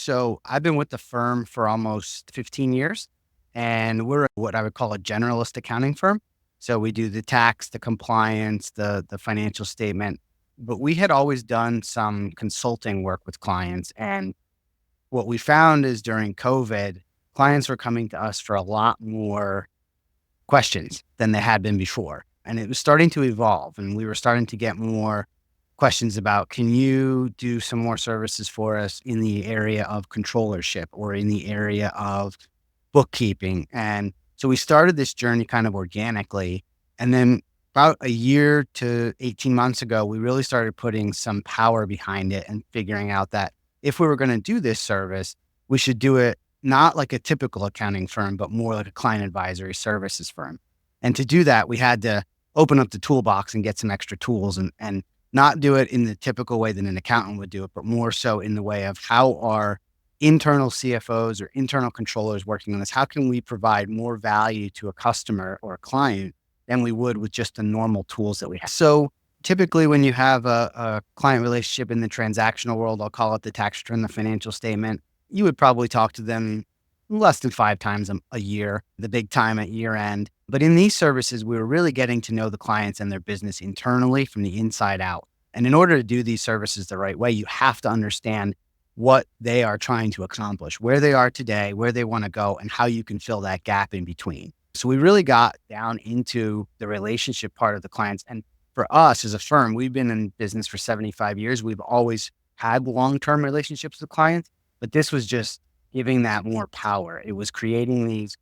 So I've been with the firm for almost 15 years, and we're what I would call a generalist accounting firm. So we do the tax, the compliance, the financial statement, but we had always done some consulting work with clients. And what we found is during COVID, clients were coming to us for a lot more questions than they had been before. And it was starting to evolve, and we were starting to get more questions about, can you do some more services for us in the area of controllership or in the area of bookkeeping? And so we started this journey kind of organically. And then about a year to 18 months ago, we really started putting some power behind it and figuring out that if we were going to do this service, we should do it not like a typical accounting firm, but more like a client advisory services firm. And to do that, we had to open up the toolbox and get some extra tools and not do it in the typical way that an accountant would do it, but more so in the way of how our internal CFOs or internal controllers working on this, how can we provide more value to a customer or a client than we would with just the normal tools that we have. So typically when you have a client relationship in the transactional world, I'll call it the tax return, the financial statement, you would probably talk to them less than 5 times a year, the big time at year end. But in these services, we were really getting to know the clients and their business internally from the inside out. And in order to do these services the right way, you have to understand what they are trying to accomplish, where they are today, where they want to go, and how you can fill that gap in between. So we really got down into the relationship part of the clients. And for us as a firm, we've been in business for 75 years. We've always had long-term relationships with clients, but this was just giving that more power. It was creating these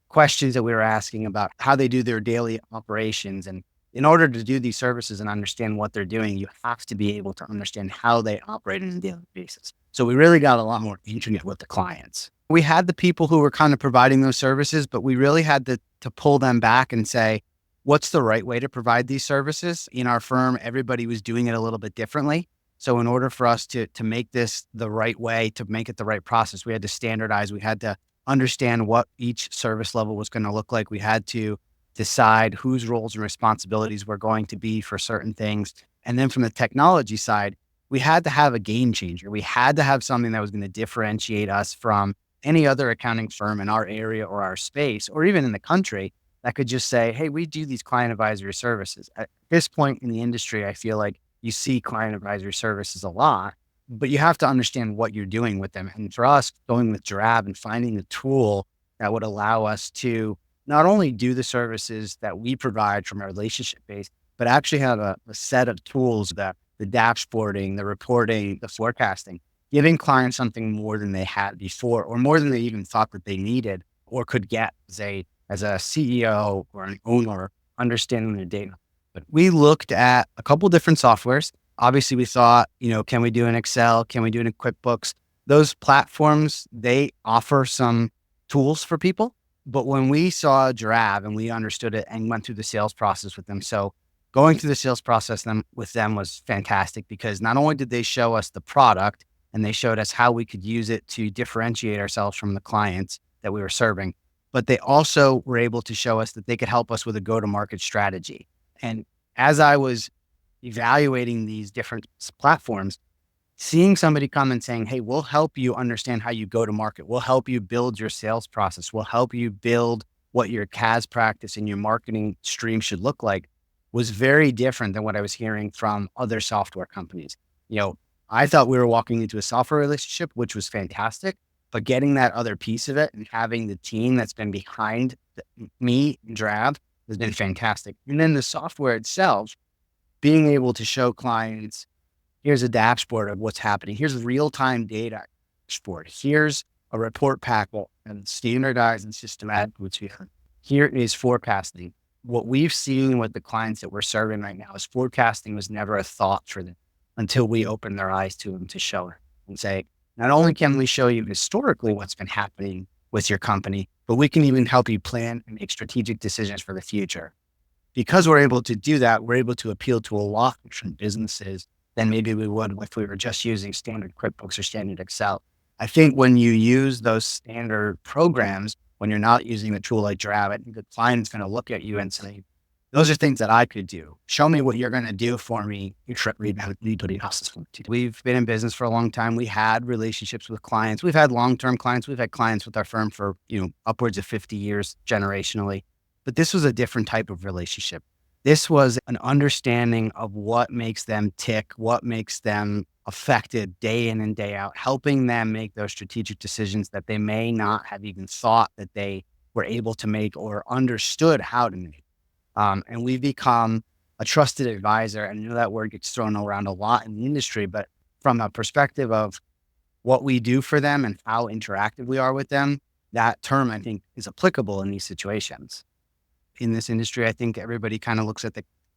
questions that we were asking about how they do their daily operations. And in order to do these services and understand what they're doing, you have to be able to understand how they operate on a daily basis. So we really got a lot more intimate with the clients. We had the people who were kind of providing those services, but we really had to pull them back and say, what's the right way to provide these services? In our firm, everybody was doing it a little bit differently. So in order for us to make this the right way, to make it the right process, we had to standardize. We had to understand what each service level was going to look like. We had to decide whose roles and responsibilities were going to be for certain things. And then from the technology side, we had to have a game changer. We had to have something that was going to differentiate us from any other accounting firm in our area or our space, or even in the country, that could just say, hey, we do these client advisory services. At this point in the industry, I feel like you see client advisory services a lot, but you have to understand what you're doing with them. And for us, going with Jirav and finding the tool that would allow us to not only do the services that we provide from a relationship base, but actually have a set of tools, that the dashboarding, the reporting, the forecasting, giving clients something more than they had before, or more than they even thought that they needed or could get as a CEO or an owner, understanding the data. But we looked at a couple different softwares. Obviously, we thought, can we do an Excel? Can we do it in QuickBooks? Those platforms, they offer some tools for people. But when we saw Jirav and we understood it and went through the sales process with them, so going through the sales process with them was fantastic, because not only did they show us the product and they showed us how we could use it to differentiate ourselves from the clients that we were serving, but they also were able to show us that they could help us with a go-to-market strategy. And as I was evaluating these different platforms, seeing somebody come and saying, hey, we'll help you understand how you go to market. We'll help you build your sales process. We'll help you build what your CAS practice and your marketing stream should look like, was very different than what I was hearing from other software companies. I thought we were walking into a software relationship, which was fantastic, but getting that other piece of it and having the team that's been behind me and Jirav has been fantastic. And then the software itself, being able to show clients, here's a dashboard of what's happening. Here's real-time data dashboard. Here's a report packet and standardized and systematic, which we have. Here is forecasting. What we've seen with the clients that we're serving right now is forecasting was never a thought for them until we opened their eyes to them to show it and say, not only can we show you historically what's been happening with your company, but we can even help you plan and make strategic decisions for the future. Because we're able to do that, we're able to appeal to a lot of different businesses than maybe we would if we were just using standard QuickBooks or standard Excel. I think when you use those standard programs, when you're not using a tool like Jirav, I think the client's going to look at you and say, Those are things that I could do. Show me what you're going to do for me. We've been in business for a long time. We had relationships with clients. We've had long-term clients. We've had clients with our firm for, upwards of 50 years generationally. But this was a different type of relationship. This was an understanding of what makes them tick, what makes them effective day in and day out, helping them make those strategic decisions that they may not have even thought that they were able to make or understood how to make. And we've become a trusted advisor. And I know that word gets thrown around a lot in the industry, but from a perspective of what we do for them and how interactive we are with them, that term I think is applicable in these situations. In this industry, I think everybody kind of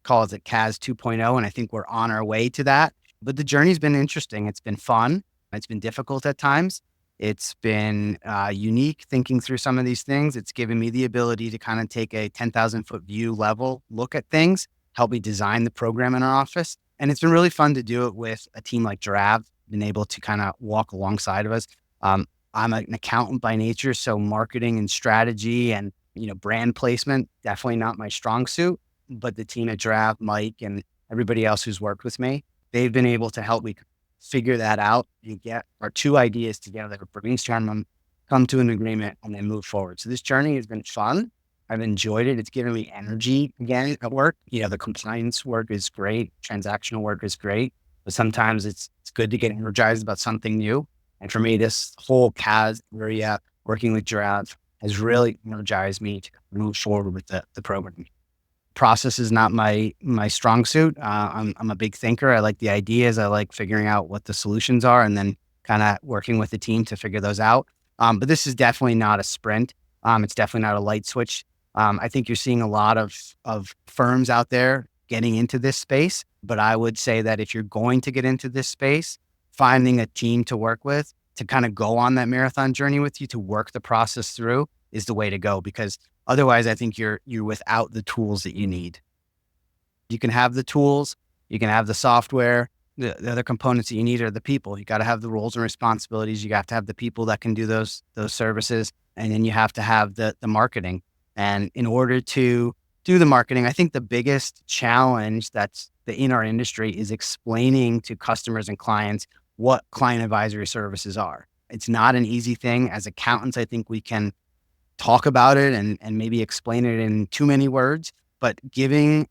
calls it CAS 2.0, and I think we're on our way to that. But the journey's been interesting. It's been fun. It's been difficult at times. It's been unique thinking through some of these things. It's given me the ability to kind of take a 10,000-foot view level look at things, help me design the program in our office. And it's been really fun to do it with a team like Jirav, been able to kind of walk alongside of us. I'm an accountant by nature, so marketing and strategy and brand placement, definitely not my strong suit. But the team at Jirav, Mike, and everybody else who's worked with me, they've been able to help me figure that out and get our two ideas together, brainstorm them, come to an agreement, and then move forward. So this journey has been fun. I've enjoyed it. It's given me energy again at work. The compliance work is great. Transactional work is great. But sometimes it's good to get energized about something new. And for me, this whole CAS area, working with Jirav, has really energized me to move forward with the program. Process is not my strong suit. I'm a big thinker. I like the ideas. I like figuring out what the solutions are and then kind of working with the team to figure those out. But this is definitely not a sprint. It's definitely not a light switch. I think you're seeing a lot of firms out there getting into this space. But I would say that if you're going to get into this space, finding a team to work with to kind of go on that marathon journey with you to work the process through is the way to go, because otherwise I think you're without the tools that you need. You can have the tools, you can have the software. The other components that you need are the people. You got to have the roles and responsibilities. You have to have the people that can do those services. And then you have to have the marketing. And in order to do the marketing, I think the biggest challenge that's in our industry is explaining to customers and clients what client advisory services are. It's not an easy thing. As accountants, I think we can talk about it and maybe explain it in too many words, but giving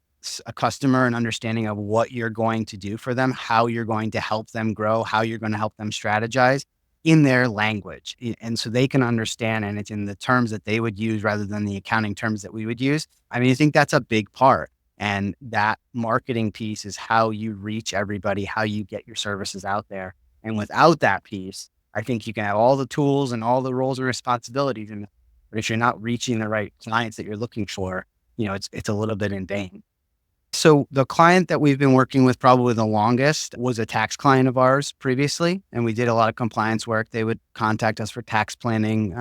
a customer an understanding of what you're going to do for them, how you're going to help them grow, how you're going to help them strategize in their language. And so they can understand, and it's in the terms that they would use rather than the accounting terms that we would use. I mean, I think that's a big part. And that marketing piece is how you reach everybody, how you get your services out there. And without that piece, I think you can have all the tools and all the roles and responsibilities. But if you're not reaching the right clients that you're looking for, it's a little bit in vain. So the client that we've been working with probably the longest was a tax client of ours previously, and we did a lot of compliance work. They would contact us for tax planning.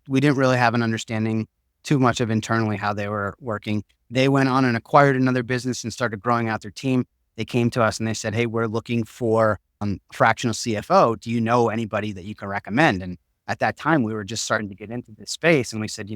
We didn't really have an understanding too much of internally how they were working. They went on and acquired another business and started growing out their team. They came to us and they said, "Hey, we're looking for a fractional CFO. Do you know anybody that you can recommend?" And at that time, we were just starting to get into this space, and we said,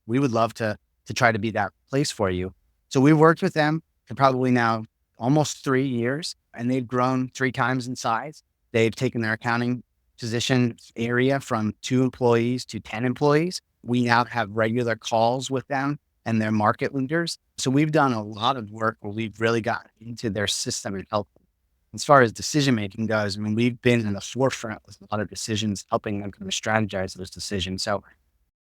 we would love to try to be that place for you. So we worked with them for probably now almost 3 years, and they've grown 3 times in size. They've taken their accounting position area from 2 employees to 10 employees. We now have regular calls with them and their market leaders. So we've done a lot of work where we've really gotten into their system and helped them. As far as decision-making goes, I mean, we've been in the forefront with a lot of decisions, helping them kind of strategize those decisions. So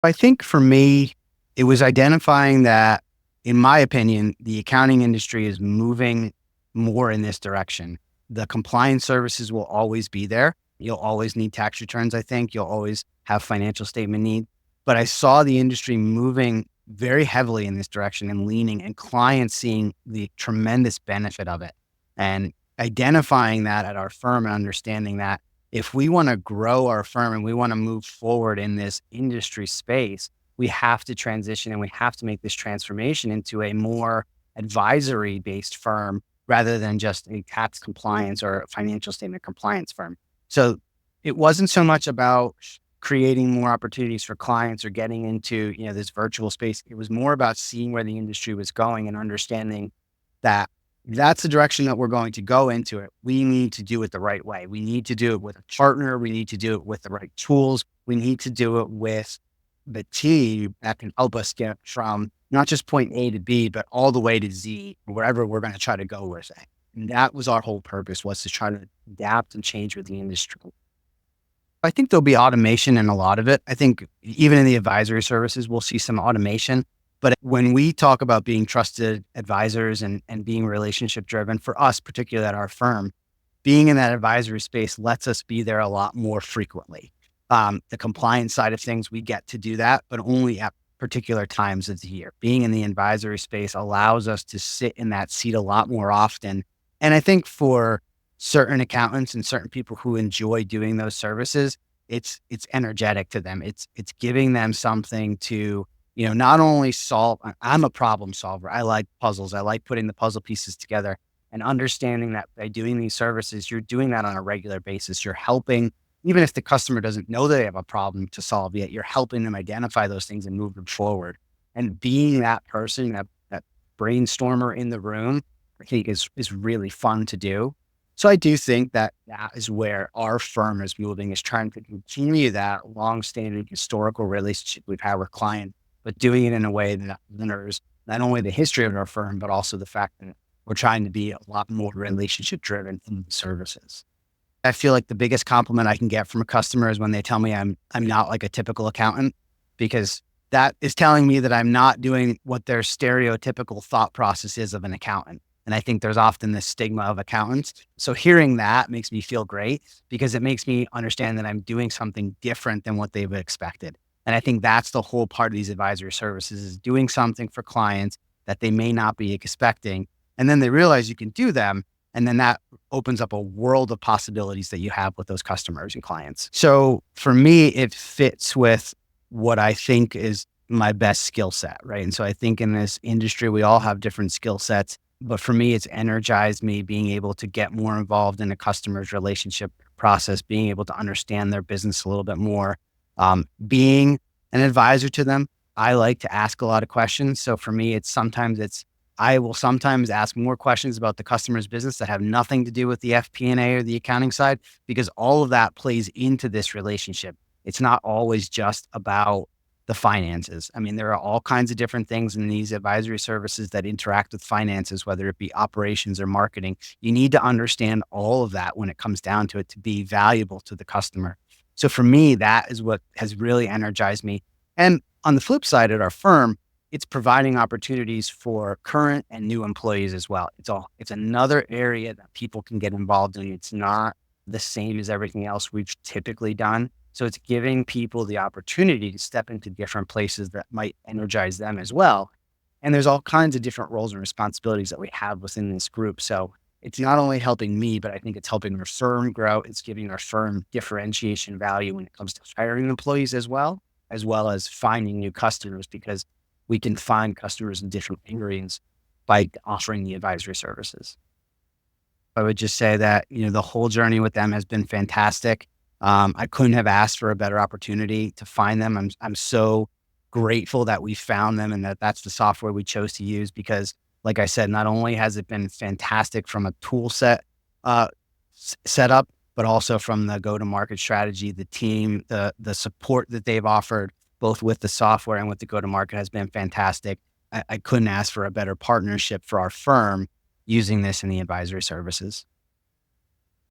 I think for me, it was identifying that, in my opinion, the accounting industry is moving more in this direction. The compliance services will always be there. You'll always need tax returns, I think. You'll always have financial statement need. But I saw the industry moving very heavily in this direction and leaning, and clients seeing the tremendous benefit of it. And identifying that at our firm and understanding that if we want to grow our firm and we want to move forward in this industry space, we have to transition and we have to make this transformation into a more advisory based firm rather than just a tax compliance or financial statement compliance firm. So it wasn't so much about creating more opportunities for clients or getting into, this virtual space. It was more about seeing where the industry was going and understanding that that's the direction that we're going to go into it. We need to do it the right way. We need to do it with a partner. We need to do it with the right tools. We need to do it with the team that can help us get from not just point A to B, but all the way to Z, wherever we're going to try to go with it. And that was our whole purpose, was to try to adapt and change with the industry. I think there'll be automation in a lot of it. I think even in the advisory services, we'll see some automation. But when we talk about being trusted advisors and being relationship driven, for us, particularly at our firm, being in that advisory space lets us be there a lot more frequently. The compliance side of things, we get to do that, but only at particular times of the year. Being in the advisory space allows us to sit in that seat a lot more often. And I think for certain accountants and certain people who enjoy doing those services, it's energetic to them. It's giving them something to, not only solve. I'm a problem solver. I like puzzles. I like putting the puzzle pieces together and understanding that by doing these services, you're doing that on a regular basis. You're helping, even if the customer doesn't know they have a problem to solve yet, you're helping them identify those things and move them forward. And being that person, that brainstormer in the room, I think is really fun to do. So I do think that is where our firm is moving, is trying to continue that longstanding historical relationship we've had with clients, but doing it in a way that honors not only the history of our firm, but also the fact that we're trying to be a lot more relationship driven in the services. I feel like the biggest compliment I can get from a customer is when they tell me I'm not like a typical accountant, because that is telling me that I'm not doing what their stereotypical thought process is of an accountant. And I think there's often this stigma of accountants. So hearing that makes me feel great, because it makes me understand that I'm doing something different than what they've expected. And I think that's the whole part of these advisory services, is doing something for clients that they may not be expecting. And then they realize you can do them. And then that opens up a world of possibilities that you have with those customers and clients. So for me, it fits with what I think is my best skill set, right? And so I think in this industry, we all have different skill sets. But for me, it's energized me being able to get more involved in a customer's relationship process, being able to understand their business a little bit more, being an advisor to them. I like to ask a lot of questions. So for me, I will sometimes ask more questions about the customer's business that have nothing to do with the FP&A or the accounting side, because all of that plays into this relationship. It's not always just about the finances. I mean, there are all kinds of different things in these advisory services that interact with finances, whether it be operations or marketing. You need to understand all of that when it comes down to it to be valuable to the customer. So for me, that is what has really energized me. And on the flip side, at our firm, it's providing opportunities for current and new employees as well. It's another area that people can get involved in. It's not the same as everything else we've typically done. So it's giving people the opportunity to step into different places that might energize them as well. And there's all kinds of different roles and responsibilities that we have within this group. So it's not only helping me, but I think it's helping our firm grow. It's giving our firm differentiation value when it comes to hiring employees as well as finding new customers, because we can find customers in different areas by offering the advisory services. I would just say that, the whole journey with them has been fantastic. I couldn't have asked for a better opportunity to find them. I'm so grateful that we found them and that that's the software we chose to use, because like I said, not only has it been fantastic from a tool set setup, but also from the go-to-market strategy, the team, the support that they've offered, both with the software and with the go-to-market, has been fantastic. I couldn't ask for a better partnership for our firm using this in the advisory services.